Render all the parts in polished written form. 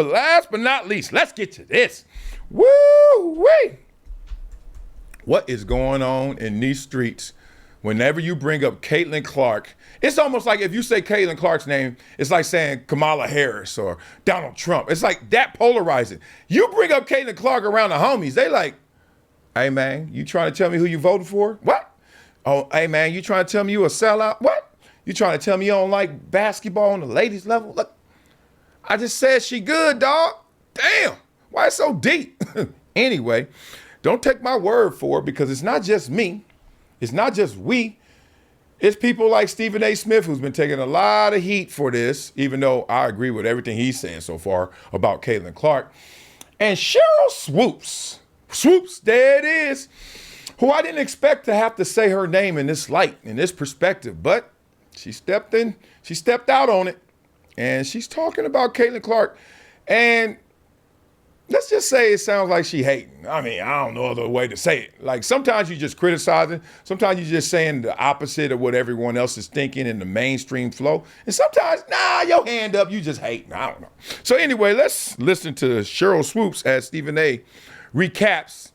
But last but not least, let's get to this. Woo-wee! What is going on in these streets? Whenever you bring up Caitlyn Clark, it's almost like if you say Caitlyn Clark's name, it's like saying Kamala Harris or Donald Trump. It's like that polarizing. You bring up Caitlyn Clark around the homies, they like, hey man, you trying to tell me who you voted for? What? Oh, hey man, you trying to tell me you a sellout? What? You trying to tell me you don't like basketball on the ladies level? Look, I just said she good, dog. Damn, why it's so deep? Anyway, don't take my word for it because it's not just me. It's not just we. It's people like Stephen A. Smith who's been taking a lot of heat for this, even though I agree with everything he's saying so far about Caitlyn Clark. And Sheryl Swoopes, there it is, who I didn't expect to have to say her name in this light, in this perspective, but she stepped out on it, and she's talking about Caitlyn Clark. And let's just say it sounds like she hating. I mean, I don't know other way to say it. Like sometimes you just criticizing. Sometimes you're just saying the opposite of what everyone else is thinking in the mainstream flow. And sometimes, your hand up, you just hating. I don't know. So anyway, let's listen to Sheryl Swoopes as Stephen A. recaps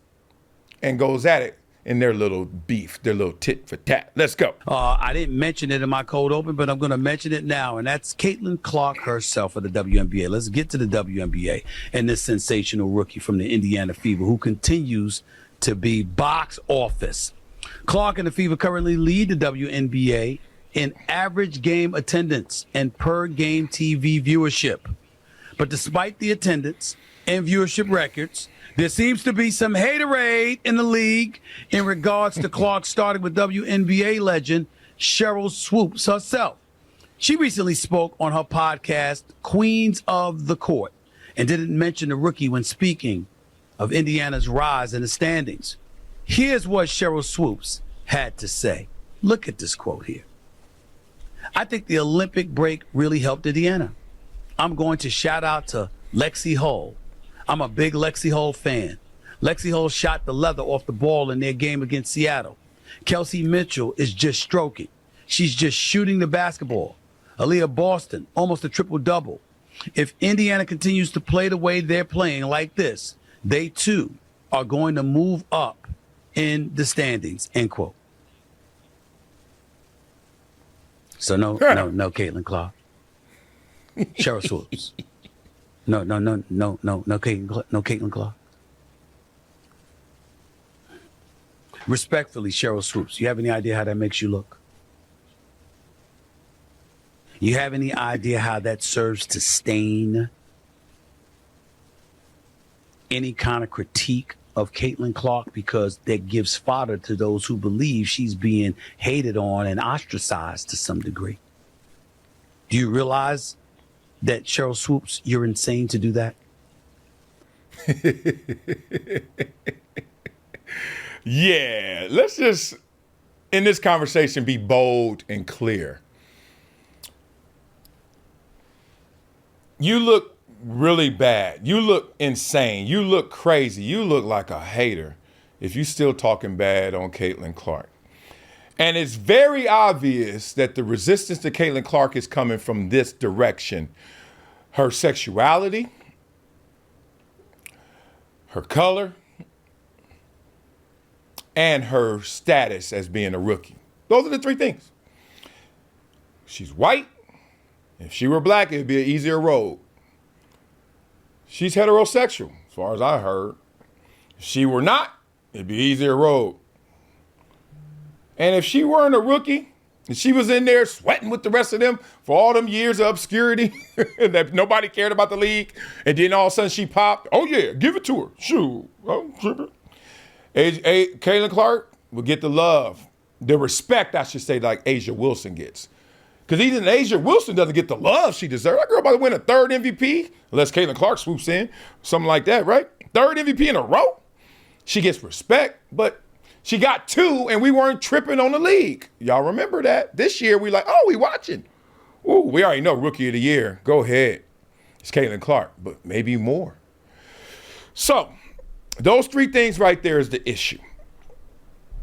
and goes at it in their little beef, their little tit for tat. Let's go. I didn't mention it in my cold open, but I'm going to mention it now, and that's Caitlyn Clark herself of the WNBA. Let's get to the WNBA and this sensational rookie from the Indiana Fever who continues to be box office. Clark and the Fever currently lead the WNBA in average game attendance and per game TV viewership. But despite the attendance and viewership records, there seems to be some haterade in the league in regards to Clark starting with WNBA legend Sheryl Swoopes herself. She recently spoke on her podcast, Queens of the Court, and didn't mention the rookie when speaking of Indiana's rise in the standings. Here's what Sheryl Swoopes had to say. Look at this quote here. I think the Olympic break really helped Indiana. I'm going to shout out to Lexi Hull. I'm a big Lexi Hull fan. Lexi Hull shot the leather off the ball in their game against Seattle. Kelsey Mitchell is just stroking. She's just shooting the basketball. Aaliyah Boston, almost a triple-double. If Indiana continues to play the way they're playing like this, they too are going to move up in the standings, end quote. So no Caitlyn Clark. Sheryl Swoopes. No, Caitlyn Clark. Respectfully, Sheryl Swoopes, you have any idea how that makes you look? You have any idea how that serves to stain any kind of critique of Caitlyn Clark, because that gives fodder to those who believe she's being hated on and ostracized to some degree? Do you realize that, Sheryl Swoopes, you're insane to do that? Yeah, let's just, in this conversation, be bold and clear. You look really bad. You look insane. You look crazy. You look like a hater if you still talking bad on Caitlyn Clark. And it's very obvious that the resistance to Caitlyn Clark is coming from this direction. Her sexuality, her color, and her status as being a rookie. Those are the three things. She's white. If she were black, it'd be an easier road. She's heterosexual, as far as I heard. If she were not, it'd be an easier road. And if she weren't a rookie, and she was in there sweating with the rest of them for all them years of obscurity that nobody cared about the league, and then all of a sudden she popped, oh yeah, give it to her. Shoot. Oh, Caitlyn Clark will get the love, the respect, I should say, like Asia Wilson gets. Because even Asia Wilson doesn't get the love she deserves. That girl about to win a third MVP, unless Caitlyn Clark swoops in, something like that, right? Third MVP in a row. She gets respect, but she got two, and we weren't tripping on the league. Y'all remember that? This year, we like, oh, we watching. Ooh, we already know Rookie of the Year. Go ahead. It's Caitlyn Clark, but maybe more. So, those three things right there is the issue.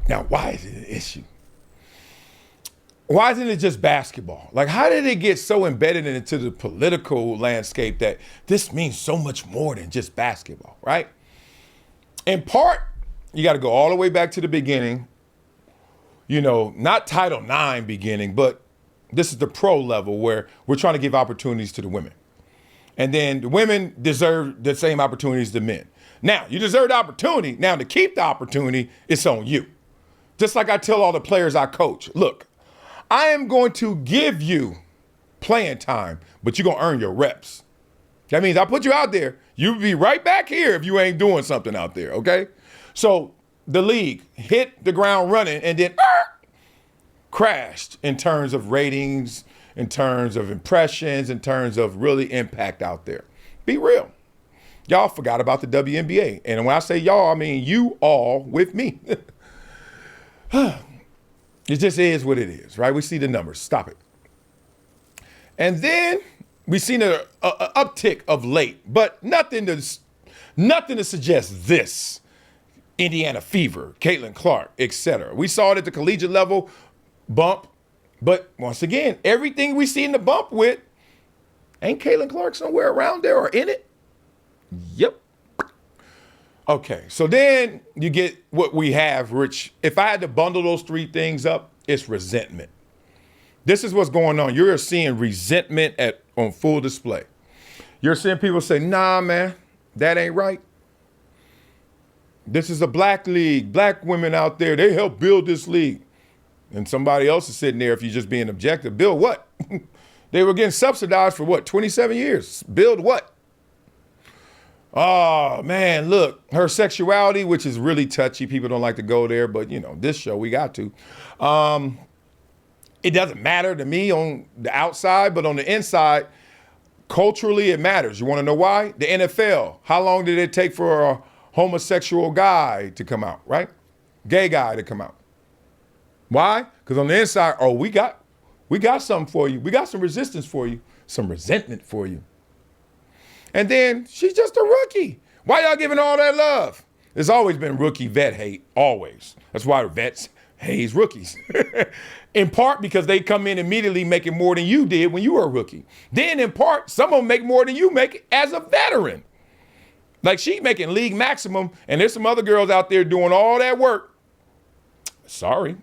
Now, why is it an issue? why isn't it just basketball? Like, how did it get so embedded into the political landscape that this means so much more than just basketball, right? In part, you got to go all the way back to the beginning, not Title IX beginning, but this is the pro level where we're trying to give opportunities to the women. And then the women deserve the same opportunities as the men. Now, you deserve the opportunity. Now, to keep the opportunity, it's on you. Just like I tell all the players I coach, look, I am going to give you playing time, but you're going to earn your reps. That means I put you out there. You'll be right back here if you ain't doing something out there, okay? So the league hit the ground running and then crashed in terms of ratings, in terms of impressions, in terms of really impact out there. Be real. Y'all forgot about the WNBA. And when I say y'all, I mean you all with me. It just is what it is, right? We see the numbers. Stop it. And then we've seen an uptick of late, but nothing to suggest this. Indiana fever, Caitlyn Clark, etc. We saw it at the collegiate level, bump. But once again, everything we see in the bump with, ain't Caitlyn Clark somewhere around there or in it? Yep. Okay, so then you get what we have, which if I had to bundle those three things up, it's resentment. This is what's going on. You're seeing resentment on full display. You're seeing people say, nah, man, that ain't right. This is a black league. Black women out there, they helped build this league. And somebody else is sitting there, if you're just being objective, build what? They were getting subsidized for what, 27 years? Build what? Oh, man, look, her sexuality, which is really touchy. People don't like to go there, but, this show, we got to. It doesn't matter to me on the outside, but on the inside, culturally, it matters. You want to know why? The NFL, how long did it take for a homosexual guy to come out, right? Gay guy to come out. Why? Because on the inside, we got something for you. We got some resistance for you, some resentment for you. And then she's just a rookie. Why y'all giving all that love? There's always been rookie vet hate, always. That's why vets hate rookies. In part because they come in immediately making more than you did when you were a rookie. Then in part, some of them make more than you make as a veteran. Like she making league maximum, and there's some other girls out there doing all that work. Sorry.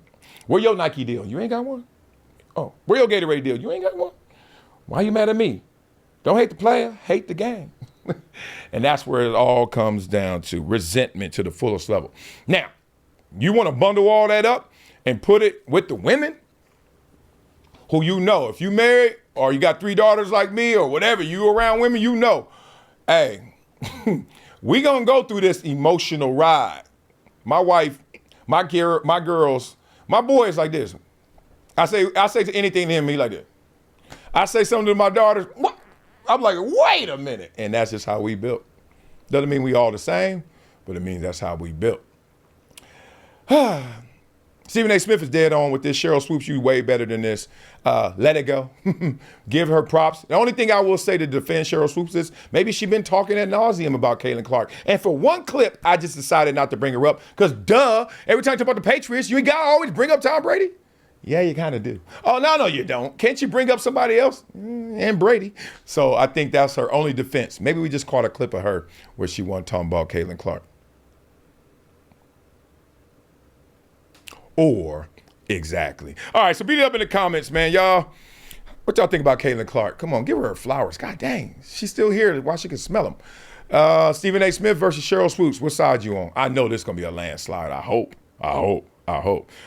Where your Nike deal? You ain't got one? Oh, where your Gatorade deal? You ain't got one? Why you mad at me? Don't hate the player, hate the game. And that's where it all comes down to, resentment to the fullest level. Now, you want to bundle all that up and put it with the women who if you married or you got 3 daughters like me or whatever, you around women, hey, we gonna go through this emotional ride. My wife, my girls, my boys like this. I say to anything to him, he like this. I say something to my daughters, what? I'm like, wait a minute. And that's just how we built. Doesn't mean we all the same, but it means that's how we built. Stephen A. Smith is dead on with this. Sheryl Swoopes, you way better than this. Let it go. Give her props. The only thing I will say to defend Sheryl Swoopes is maybe she's been talking ad nauseum about Caitlyn Clark. And for one clip, I just decided not to bring her up because every time you talk about the Patriots, you got to always bring up Tom Brady. Yeah, you kind of do. Oh, no, you don't. Can't you bring up somebody else? And Brady. So I think that's her only defense. Maybe we just caught a clip of her where she wasn't talking about Caitlyn Clark. Or exactly. All right, so beat it up in the comments, man. Y'all, what y'all think about Caitlyn Clark? Come on, give her flowers. God dang, she's still here while she can smell them. Stephen A. Smith versus Sheryl Swoopes. What side you on? I know this is going to be a landslide. I hope. All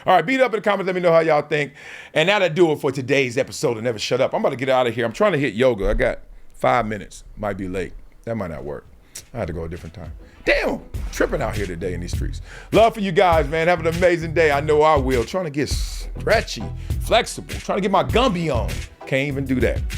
right, beat it up in the comments. Let me know how y'all think. And that'll do it for today's episode of Never Shut Up. I'm about to get out of here. I'm trying to hit yoga. I got 5 minutes. Might be late. That might not work. I had to go a different time. Damn, tripping out here today in these streets. Love for you guys, man. Have an amazing day. I know I will. Trying to get stretchy, flexible. Trying to get my Gumby on. Can't even do that.